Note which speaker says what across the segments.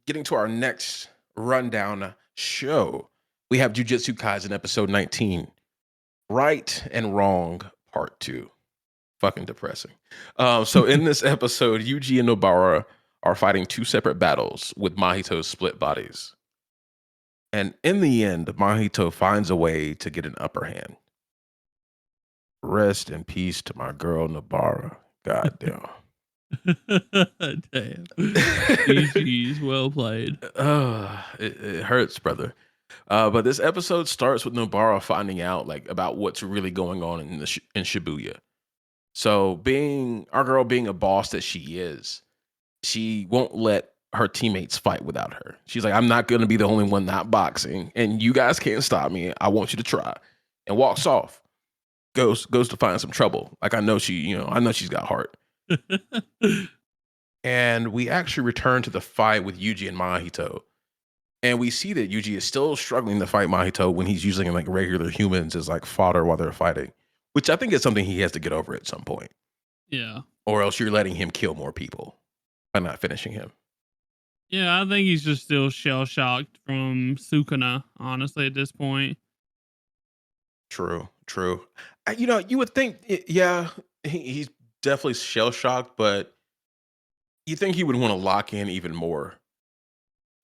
Speaker 1: getting to our next rundown show, we have Jujutsu Kaisen episode 19, Right and Wrong Part 2. Fucking depressing. So in this episode, Yuji and Nobara are fighting two separate battles with Mahito's split bodies. And in the end, Mahito finds a way to get an upper hand. Rest in peace to my girl Nobara. God damn.
Speaker 2: Damn. GG's, well played.
Speaker 1: It hurts, brother. But this episode starts with Nobara finding out like about what's really going on in in Shibuya. So being our girl being a boss that she is, she won't let her teammates fight without her. She's like, I'm not gonna be the only one not boxing, and you guys can't stop me. I want you to try. And walks off. Goes to find some trouble. Like I know I know she's got heart. And we actually return to the fight with Yuji and Mahito. And we see that Yuji is still struggling to fight Mahito when he's using like regular humans as like fodder while they're fighting, which I think is something he has to get over at some point.
Speaker 2: Yeah.
Speaker 1: Or else you're letting him kill more people by not finishing him.
Speaker 2: Yeah, I think he's just still shell shocked from Sukuna, honestly, at this point.
Speaker 1: True. You would think, he's definitely shell shocked, but you think he would want to lock in even more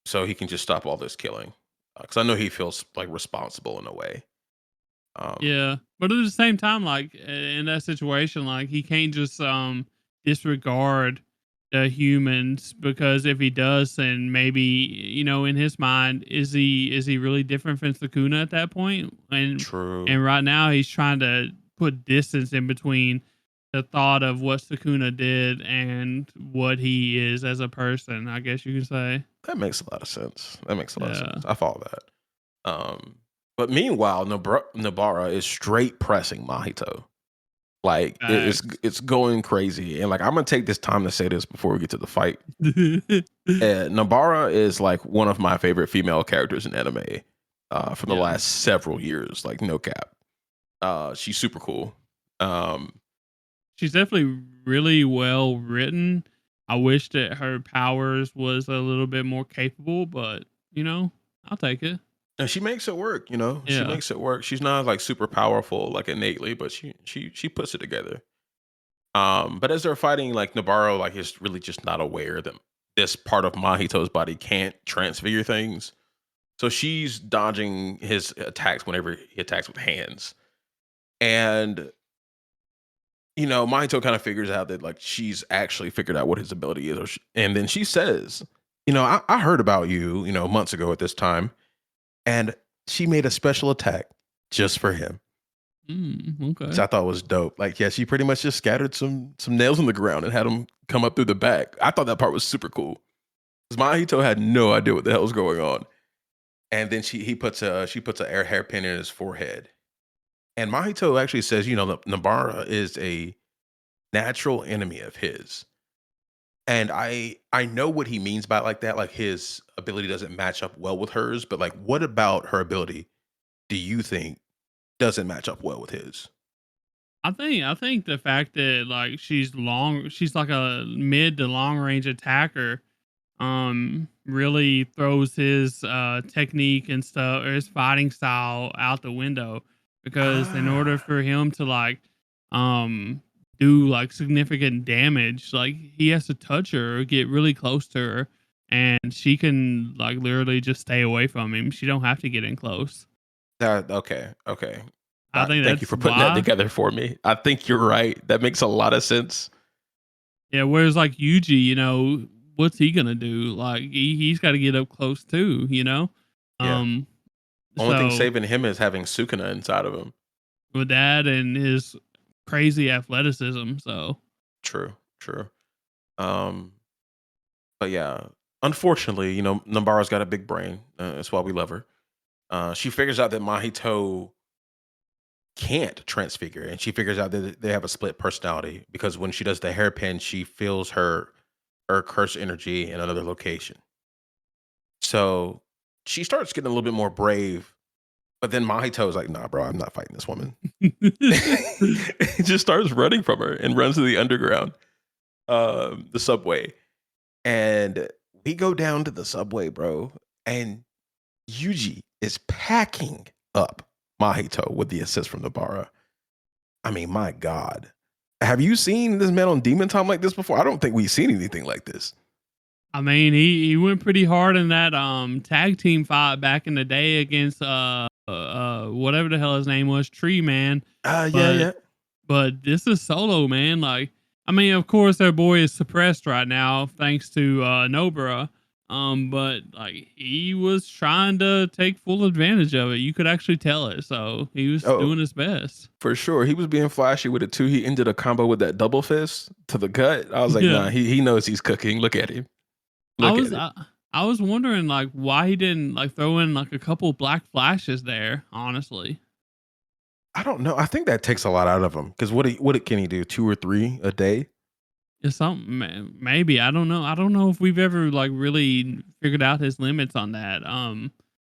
Speaker 1: so he can just stop all this killing. Because I know he feels like responsible in a way.
Speaker 2: Yeah, but at the same time, like in that situation, like he can't just disregard the humans, because if he does, then maybe in his mind, is he really different from Sukuna at that point?
Speaker 1: True.
Speaker 2: And right now he's trying to put distance in between the thought of what Sukuna did and what he is as a person, I guess you could say.
Speaker 1: That makes a lot of sense. That makes a lot of
Speaker 2: Yeah.
Speaker 1: sense. I follow that. But meanwhile, Nobara is straight pressing Mahito. Like it's going crazy. And like I'm gonna take this time to say this before we get to the fight. Nobara is like one of my favorite female characters in anime from the last several years. Like no cap. She's super cool.
Speaker 2: She's definitely really well written. I wish that her powers was a little bit more capable, but I'll take it.
Speaker 1: And she makes it work, She
Speaker 2: Yeah.
Speaker 1: makes it work. She's not like super powerful like innately, but she puts it together. But as they're fighting, like Nobara like is really just not aware that this part of Mahito's body can't transfigure things. So she's dodging his attacks whenever he attacks with hands. And Mahito kind of figures out that like she's actually figured out what his ability is. And then she says, I heard about you, months ago at this time. And she made a special attack just for him.
Speaker 2: Okay.
Speaker 1: Which I thought was dope. Like, yeah, she pretty much just scattered some nails on the ground and had them come up through the back. I thought that part was super cool. Because Mahito had no idea what the hell was going on. And then she puts a hairpin in his forehead. And Mahito actually says, Nobara is a natural enemy of his. And I know what he means by it like that. Like his ability doesn't match up well with hers. But like, what about her ability do you think doesn't match up well with his?
Speaker 2: I think the fact that like she's like a mid to long range attacker, really throws his technique and stuff, or his fighting style, out the window. Because in order for him to like do like significant damage, like he has to touch her or get really close to her, and she can like literally just stay away from him. She don't have to get in close.
Speaker 1: Okay.
Speaker 2: I think
Speaker 1: Thank you
Speaker 2: that's
Speaker 1: for putting that
Speaker 2: why.
Speaker 1: together for me. I think you're right. That makes a lot of sense.
Speaker 2: Yeah, whereas like Yuji, what's he gonna do? Like he's got to get up close too.
Speaker 1: Yeah.
Speaker 2: Um,
Speaker 1: Only thing
Speaker 2: so
Speaker 1: saving him is having Sukuna inside of him.
Speaker 2: with that and his crazy athleticism, so
Speaker 1: True. But yeah, unfortunately, Nambara's got a big brain. That's why we love her. She figures out that Mahito can't transfigure, and she figures out that they have a split personality because when she does the hairpin, she feels her curse energy in another location. So she starts getting a little bit more brave, but then Mahito is like, "Nah, bro, I'm not fighting this woman." He just starts running from her and runs to the underground, the subway. And we go down to the subway, bro, and Yuji is packing up Mahito with the assist from Nobara. I mean, my God. Have you seen this man on Demon Time like this before? I don't think we've seen anything like this.
Speaker 2: I mean, he went pretty hard in that tag team fight back in the day against whatever the hell his name was, Tree Man.
Speaker 1: Yeah,
Speaker 2: But
Speaker 1: yeah.
Speaker 2: but this is solo, man. Like, I mean, of course, their boy is suppressed right now thanks to Nobara. But like he was trying to take full advantage of it. You could actually tell it. So he was
Speaker 1: Oh,
Speaker 2: doing his best.
Speaker 1: for sure. He was being flashy with it too. He ended a combo with that double fist to the gut. I was like,
Speaker 2: Yeah.
Speaker 1: nah, he knows he's cooking. Look at him.
Speaker 2: I
Speaker 1: Look at
Speaker 2: was
Speaker 1: it.
Speaker 2: I, I was wondering like why he didn't like throw in like a couple black flashes there, honestly.
Speaker 1: I don't know. I think that takes a lot out of him because can he do? 2 or 3 a day?
Speaker 2: It's something maybe. I don't know. I don't know if we've ever like really figured out his limits on that.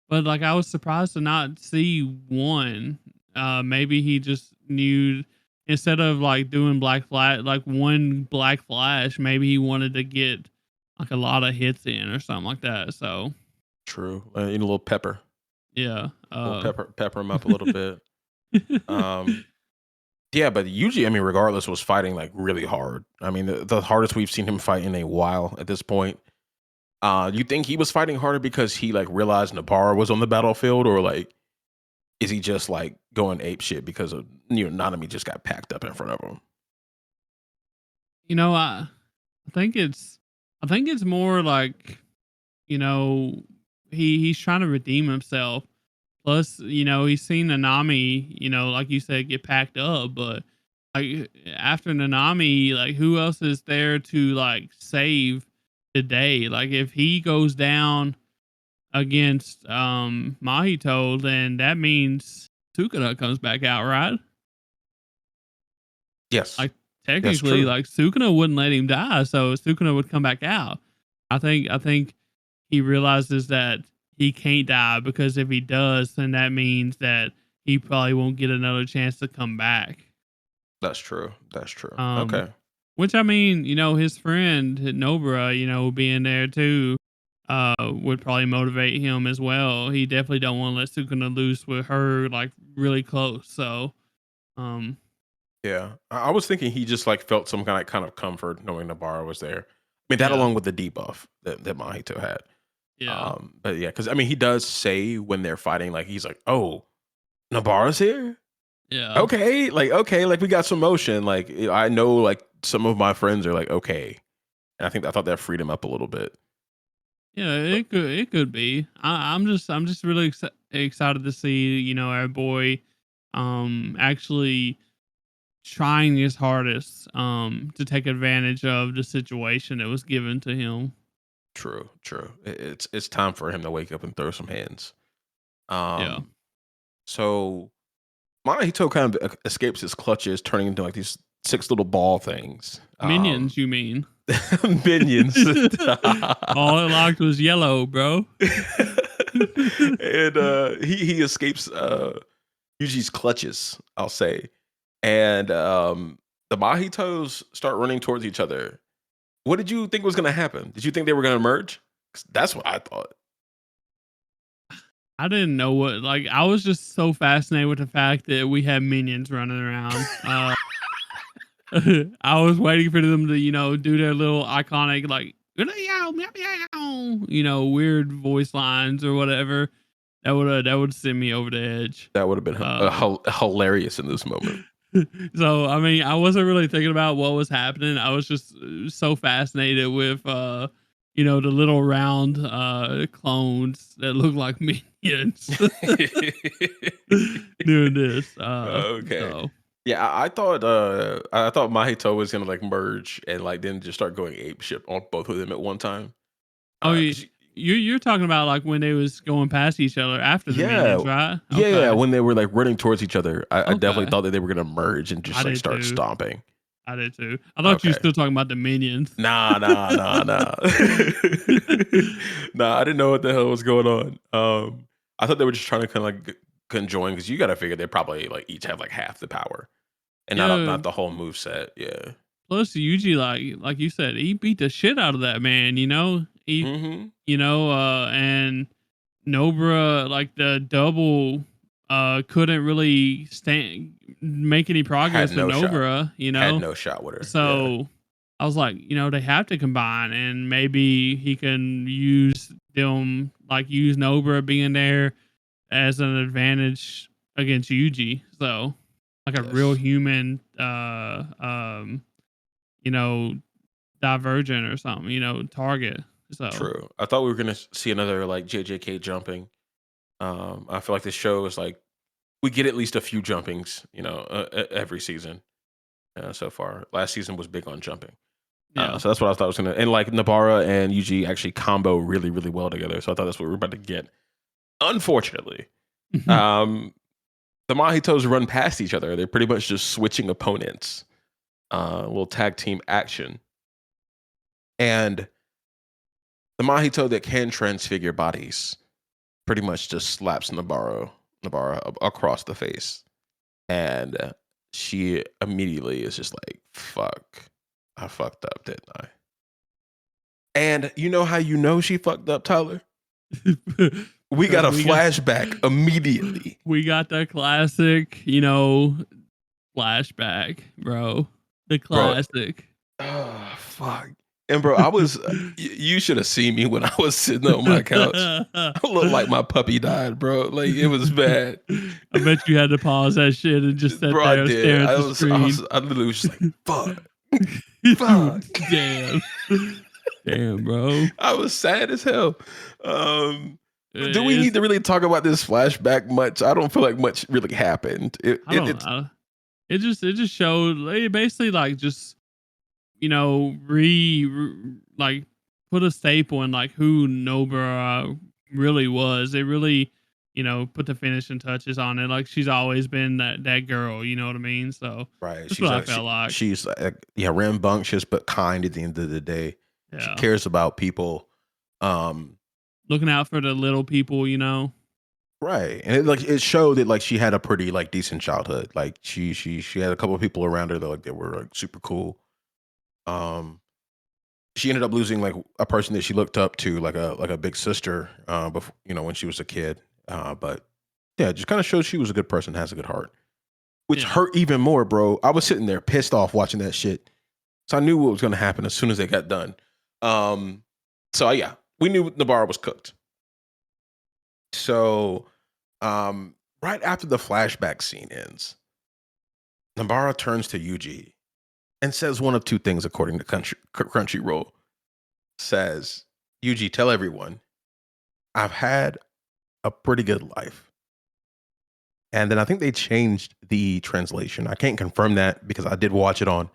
Speaker 2: But like I was surprised to not see one. Maybe he just knew instead of like doing black flash like one black flash, maybe he wanted to get like a lot of hits in or something like that. So
Speaker 1: True. Eat a little pepper.
Speaker 2: yeah.
Speaker 1: A little pepper him up a little bit. Um, yeah, but usually, I mean, regardless, was fighting like really hard. I mean, the hardest we've seen him fight in a while at this point. You think he was fighting harder because he like realized Nabara was on the battlefield, or like is he just like going ape shit because of Nanami just got packed up in front of him?
Speaker 2: You know, I think it's more like, you know, he's trying to redeem himself. Plus, you know, he's seen Nanami, you know, like you said, get packed up, but like after Nanami, like who else is there to like save the day? Like if he goes down against Mahito, then that means Sukuna comes back out, right?
Speaker 1: Yes,
Speaker 2: Like
Speaker 1: that's
Speaker 2: technically,
Speaker 1: true.
Speaker 2: like Sukuna wouldn't let him die, so Sukuna would come back out. I think he realizes that he can't die because if he does, then that means that he probably won't get another chance to come back.
Speaker 1: That's true. That's true.
Speaker 2: Um,
Speaker 1: Okay.
Speaker 2: which I mean, you know, his friend Nobara, you know, being there too, would probably motivate him as well. He definitely don't want to let Sukuna loose with her like really close. So, um,
Speaker 1: Yeah, I was thinking he just like felt some kind of comfort knowing Nabara was there. I mean, that
Speaker 2: yeah,
Speaker 1: along with the debuff that Mahito had.
Speaker 2: yeah,
Speaker 1: But yeah, because I mean, he does say when they're fighting, like he's like, "Oh, Nabara's here.
Speaker 2: yeah.
Speaker 1: Okay, like we got some motion. Like I know, like some of my friends are like, okay, and I thought that freed him up a little bit.
Speaker 2: Yeah,
Speaker 1: But
Speaker 2: it could be. I'm just really excited to see our boy, actually trying his hardest to take advantage of the situation that was given to him.
Speaker 1: true, true. It's time for him to wake up and throw some hands.
Speaker 2: Yeah,
Speaker 1: Um, so Mahito kind of escapes his clutches, turning into like these 6 little ball things.
Speaker 2: minions, you mean?
Speaker 1: Minions.
Speaker 2: All it locked was yellow, bro.
Speaker 1: And he escapes Yuji's clutches, I'll say. And the Mahitos start running towards each other. What did you think was going to happen? Did you think they were going to merge? 'Cause that's what I thought.
Speaker 2: I didn't know what like. I was just so fascinated with the fact that we had minions running around. I was waiting for them to, do their little iconic like, weird voice lines or whatever. That would send me over the edge.
Speaker 1: That would have been hilarious in this moment.
Speaker 2: So I mean, I wasn't really thinking about what was happening. I was just so fascinated with the little round clones that look like minions doing this.
Speaker 1: Okay.
Speaker 2: So
Speaker 1: Yeah, I thought Mahito was gonna like merge and like then just start going ape shit on both of them at one time.
Speaker 2: oh,
Speaker 1: Cause
Speaker 2: you're talking about like when they was going past each other after the
Speaker 1: yeah,
Speaker 2: minions, right?
Speaker 1: yeah,
Speaker 2: Okay,
Speaker 1: when they were like running towards each other, I definitely
Speaker 2: okay.
Speaker 1: thought that they were gonna merge and
Speaker 2: I
Speaker 1: just like
Speaker 2: did
Speaker 1: start
Speaker 2: too.
Speaker 1: stomping.
Speaker 2: I did too. I thought you were
Speaker 1: Okay.
Speaker 2: still talking about the minions.
Speaker 1: Nah, nah, nah, nah. Nah, I didn't know what the hell was going on. I thought they were just trying to kind of like conjoin because you got to figure they probably like each have like half the power and
Speaker 2: Yeah.
Speaker 1: not the whole move set. Yeah,
Speaker 2: Plus, Yuji, like you said, he beat the shit out of that man. He,
Speaker 1: Mm-hmm.
Speaker 2: and Nobra, like the double, couldn't really stand make any
Speaker 1: Had
Speaker 2: progress with
Speaker 1: no shot.
Speaker 2: Nobra,
Speaker 1: Had no shot with her. Yeah.
Speaker 2: So I was like, they have to combine, and maybe he can use them, like use Nobra being there as an advantage against Yuji. So like a real
Speaker 1: Yes.
Speaker 2: human, you know, divergent or something, target. So
Speaker 1: True. I thought we were gonna see another like JJK jumping. I feel like this show is like we get at least a few jumpings, every season so far. Last season was big on jumping.
Speaker 2: yeah.
Speaker 1: So that's what I thought was gonna, and like Nabara and Yuji actually combo really, really well together. So I thought that's what we were about to get. Unfortunately, um, the Mahitos run past each other. They're pretty much just switching opponents. Little tag team action, and the Mahito that can transfigure bodies pretty much just slaps Nabara across the face, and she immediately is just like, "Fuck, I fucked up, didn't I?" And you know how you know she fucked up, Tyler? We got a
Speaker 2: we got
Speaker 1: flashback immediately.
Speaker 2: we got the classic, flashback, bro. The
Speaker 1: Bro.
Speaker 2: classic.
Speaker 1: Oh, fuck. And bro, I was you should have seen me when I was sitting on my couch. I looked like my puppy died, bro. Like it was bad.
Speaker 2: I bet you had to pause that shit and just sit
Speaker 1: Bro, I
Speaker 2: there
Speaker 1: did.
Speaker 2: staring at the screen.
Speaker 1: I literally was just like, fuck. Fuck.
Speaker 2: Damn. Damn, bro.
Speaker 1: I was sad as hell. Do we
Speaker 2: It's-
Speaker 1: need to really talk about this flashback much? I don't feel like much really happened.
Speaker 2: It just showed, it basically like just like put a staple in like who Nobara really was. It really put the finishing touches on it. Like she's always been that girl. You know what I mean? So
Speaker 1: Right.
Speaker 2: that's what I felt like.
Speaker 1: She's rambunctious but kind at the end of the day. She
Speaker 2: Yeah,
Speaker 1: cares about people.
Speaker 2: looking out for the little people.
Speaker 1: Right. And it showed that like she had a pretty like decent childhood. Like she had a couple of people around her that like they were like super cool. She ended up losing like a person that she looked up to, like a big sister, before, when she was a kid. But yeah, it just kind of shows she was a good person, has a good heart, which
Speaker 2: Yeah.
Speaker 1: hurt even more, bro. I was sitting there pissed off watching that shit, so I knew what was going to happen as soon as they got done. So yeah, we knew Nabara was cooked. So, right after the flashback scene ends, Nabara turns to Yuji and says one of two things, according to Crunchyroll. Says, Yuji, tell everyone, I've had a pretty good life. And then I think they changed the translation. I can't confirm that because I did watch it on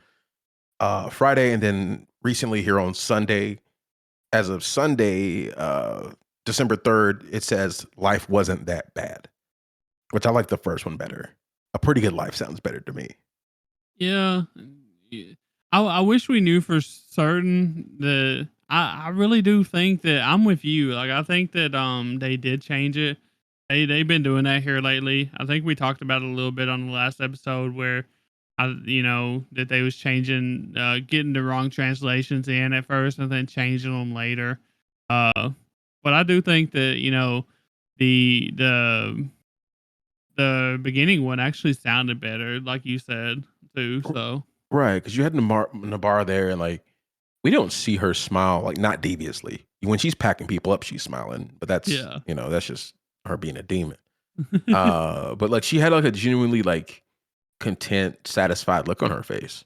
Speaker 1: Friday and then recently here on Sunday. As of Sunday, December 3rd, it says life wasn't that bad, which I like the first one better. A pretty good life sounds better to me.
Speaker 2: Yeah. I wish we knew for certain that I really do think that I'm with you. Like I think that they did change it. They've been doing that here lately. I think we talked about it a little bit on the last episode where that they was changing getting the wrong translations in at first and then changing them later. But I do think that, the the beginning one actually sounded better, like you said too. So
Speaker 1: Right, because you had Nabara there, and like we don't see her smile, like not deviously. When she's packing people up, she's smiling, but that's
Speaker 2: yeah.
Speaker 1: that's just her being a demon. But like she had like a genuinely like content, satisfied look on her face,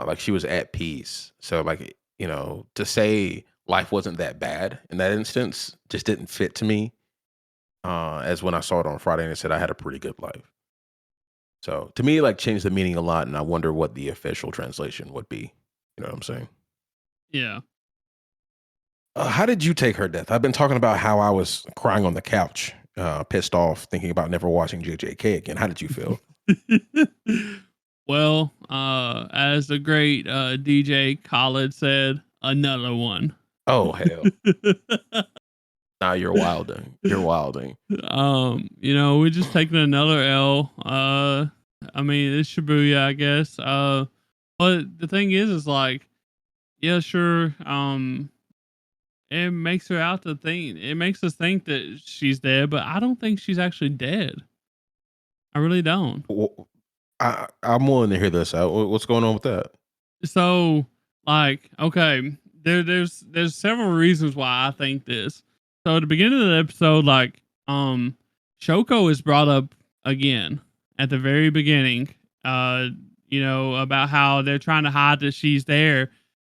Speaker 1: like she was at peace. So like to say life wasn't that bad in that instance just didn't fit to me. As when I saw it on Friday and it said I had a pretty good life. So to me, like changed the meaning a lot, and I wonder what the official translation would be. You know what I'm saying?
Speaker 2: Yeah.
Speaker 1: How did you take her death? I've been talking about how I was crying on the couch, pissed off, thinking about never watching JJK again. How did you feel?
Speaker 2: Well, as the great DJ Khaled said, another one.
Speaker 1: Oh hell! Nah, you're wilding. You're wilding.
Speaker 2: We're just taking another L. I mean, it's Shibuya, I guess. But the thing is like, yeah, sure. it makes her out to think. It makes us think that she's dead, but I don't think she's actually dead. I really don't.
Speaker 1: Well, I'm willing to hear this out. What's going on with that?
Speaker 2: So, like, okay, there's several reasons why I think this. So at the beginning of the episode, like, Shoko is brought up again at the very beginning. Uh, about how they're trying to hide that she's there,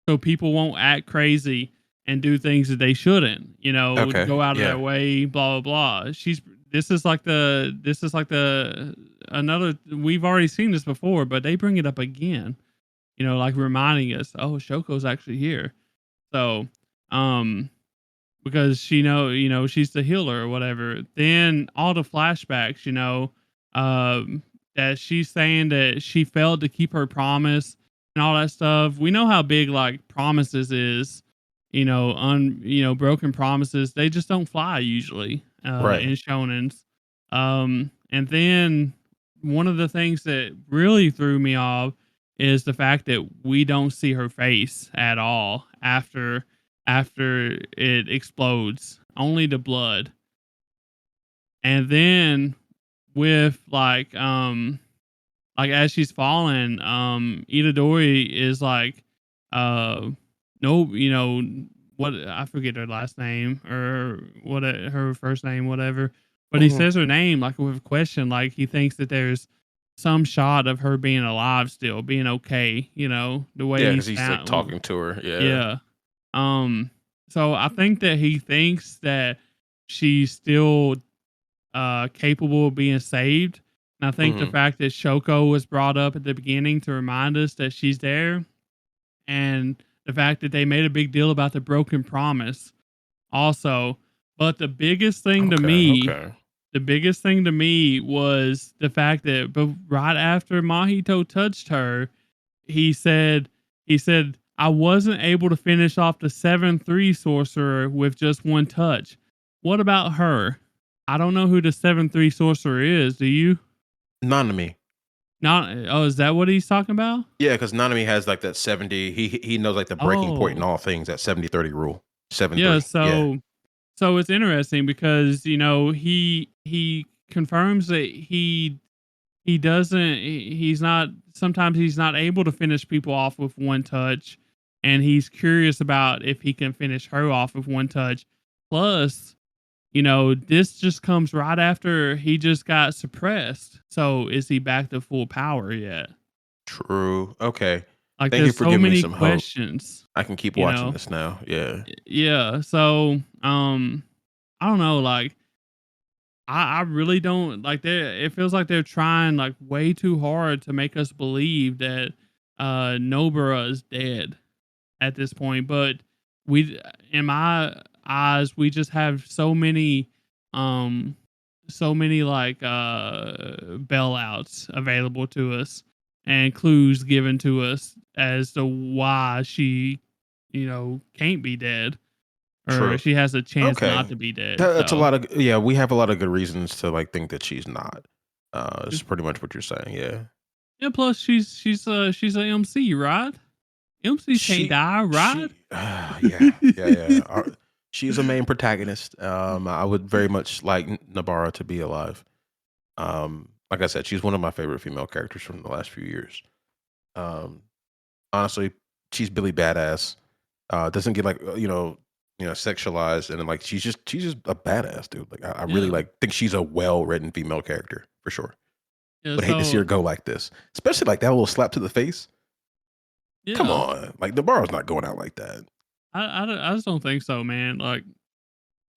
Speaker 2: so people won't act crazy and do things that they shouldn't.
Speaker 1: Okay.
Speaker 2: Go out of their
Speaker 1: Yeah.
Speaker 2: way. Blah blah blah. This is like the another. We've already seen this before, but they bring it up again, like reminding us, oh, Shoko's actually here. So, um, because she's the healer or whatever. Then all the flashbacks, that she's saying that she failed to keep her promise and all that stuff. We know how big like promises is, broken promises. They just don't fly usually,
Speaker 1: Right.
Speaker 2: in shonens. And then one of the things that really threw me off is the fact that we don't see her face at all after it explodes, only the blood. And then with like as she's falling, Itadori is like, uh no, what, I forget her last name or what, her first name, whatever. But he
Speaker 1: Mhm.
Speaker 2: says her name like with a question, like he thinks that there's some shot of her being alive still, being okay, the way
Speaker 1: Yeah,
Speaker 2: he
Speaker 1: because he's like
Speaker 2: sound.
Speaker 1: talking to her. Yeah.
Speaker 2: Yeah. Um, so I think that he thinks that she's still capable of being saved. And I think the
Speaker 1: Hmm.
Speaker 2: fact that Shoko was brought up at the beginning to remind us that she's there, and the fact that they made a big deal about the broken promise also. But
Speaker 1: Okay. Okay.
Speaker 2: the biggest thing to me was the fact that right after Mahito touched her, he said I wasn't able to finish off the 7-3 sorcerer with just one touch. What about her? I don't know who the 7-3 sorcerer is. Do you?
Speaker 1: Nanami.
Speaker 2: Not, oh, is that what he's talking about?
Speaker 1: Yeah, because Nanami has like that 70. He knows like the breaking point in
Speaker 2: Oh.
Speaker 1: all things. That 70-30 rule. Seven
Speaker 2: Yeah,
Speaker 1: three. Yeah.
Speaker 2: so it's interesting because, he confirms that he doesn't he's not, sometimes he's not able to finish people off with one touch, and he's curious about if he can finish her off with one touch. Plus, this just comes right after he just got suppressed. So is he back to full power yet?
Speaker 1: True. Okay.
Speaker 2: Like
Speaker 1: Thank you
Speaker 2: there's
Speaker 1: for
Speaker 2: so
Speaker 1: giving me
Speaker 2: many
Speaker 1: some hope.
Speaker 2: questions,
Speaker 1: I can keep
Speaker 2: you
Speaker 1: watching
Speaker 2: know.
Speaker 1: this now. Yeah.
Speaker 2: Yeah, so I don't know, like I really don't like, they it feels like they're trying like way too hard to make us believe that Nobara is dead at this point, but we, in my eyes, we just have um so many like bailouts available to us and clues given to us as to why she, can't be dead, or
Speaker 1: True.
Speaker 2: she has a chance not
Speaker 1: Okay.
Speaker 2: to be dead.
Speaker 1: That's a
Speaker 2: So
Speaker 1: lot of yeah. We have a lot of good reasons to like think that she's not. It's pretty much what you're saying. Yeah.
Speaker 2: yeah, plus she's a MC, right? MCs can't
Speaker 1: She
Speaker 2: die, right?
Speaker 1: yeah. She's a main protagonist. I would very much like Nabara to be alive. Like I said, she's one of my favorite female characters from the last few years. Um, honestly, she's Billy Badass. Doesn't get like sexualized, and then, like she's just a badass dude. Like I really
Speaker 2: Yeah.
Speaker 1: like think she's a well written female character for sure.
Speaker 2: Yeah,
Speaker 1: Would hate to see
Speaker 2: so
Speaker 1: her go like this, especially like that little slap to the face. Come
Speaker 2: yeah.
Speaker 1: on, like Nabara's not going out like that.
Speaker 2: I just don't think so, man. Like,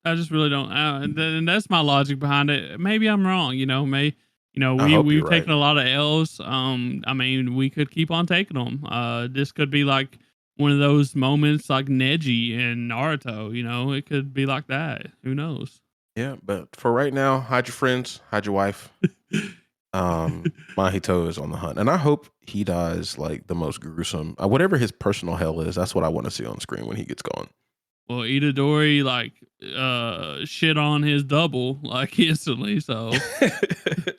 Speaker 2: I just really don't. And that's my logic behind it. Maybe I'm wrong.
Speaker 1: I hope
Speaker 2: We've
Speaker 1: you're right.
Speaker 2: taken a lot of L's. I mean, we could keep on taking them. This could be like one of those moments like Neji and Naruto. It could be like that. Who knows?
Speaker 1: Yeah, but for right now, hide your friends, hide your wife. Mahito is on the hunt, and I hope he dies like the most gruesome, whatever his personal hell is. That's what I want to see on screen when he gets gone.
Speaker 2: Well, Itadori like shit on his double like instantly. So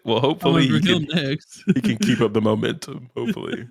Speaker 1: Well, hopefully
Speaker 2: coming for him next.
Speaker 1: he can keep up the momentum. Hopefully.